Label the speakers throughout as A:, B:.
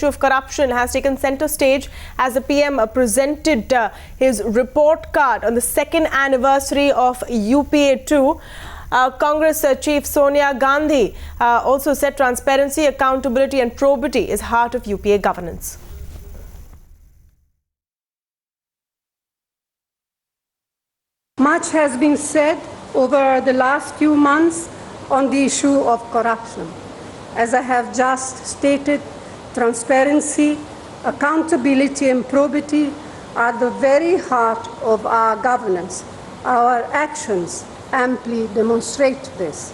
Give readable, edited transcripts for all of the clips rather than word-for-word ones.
A: issue of corruption has taken center stage as the PM presented his report card on the second anniversary of UPA 2. Congress Chief Sonia Gandhi also said transparency, accountability and probity is heart of UPA governance.
B: Much has been said over the last few months on the issue of corruption. As I have just stated, transparency, accountability and probity are the very heart of our governance. Our actions amply demonstrate this.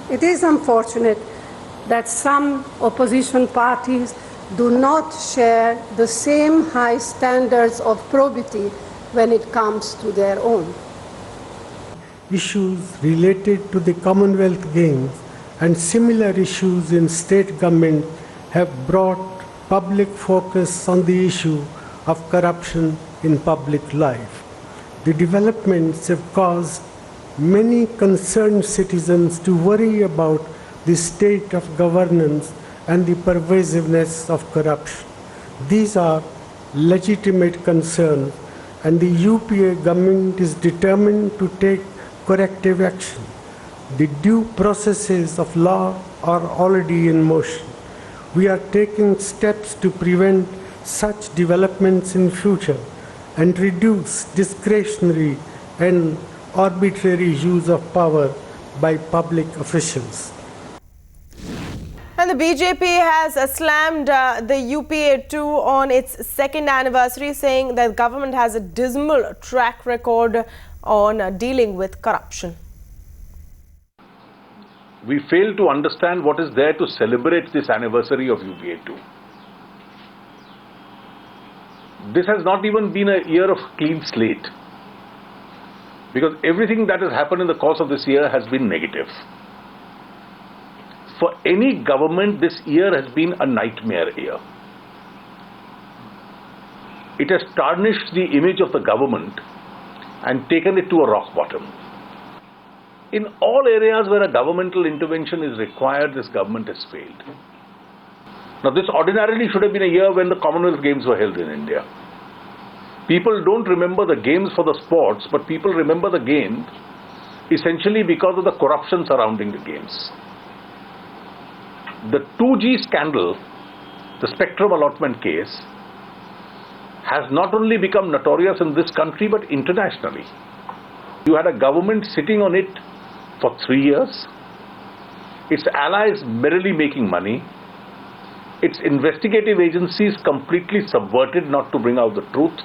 B: It is unfortunate that some opposition parties do not share the same high standards of probity when it comes to their own.
C: Issues related to the Commonwealth Games and similar issues in state government have brought public focus on the issue of corruption in public life. The developments have caused many concerned citizens to worry about the state of governance and the pervasiveness of corruption. These are legitimate concerns, and the UPA government is determined to take corrective action. The due processes of law are already in motion. We are taking steps to prevent such developments in future and reduce discretionary and arbitrary use of power by public officials.
A: And the BJP has slammed the UPA 2 on its second anniversary, saying that the government has a dismal track record on dealing with corruption.
D: We fail to understand what is there to celebrate this anniversary of UPA 2. This has not even been a year of clean slate, because everything that has happened in the course of this year has been negative. For any government, this year has been a nightmare year. It has tarnished the image of the government and taken it to a rock bottom. In all areas where a governmental intervention is required, this government has failed. Now, this ordinarily should have been a year when the Commonwealth Games were held in India. People don't remember the games for the sports, but people remember the games essentially because of the corruption surrounding the games. The 2G scandal, the spectrum allotment case, has not only become notorious in this country but internationally. You had a government sitting on it for 3 years, its allies merrily making money, its investigative agencies completely subverted not to bring out the truth,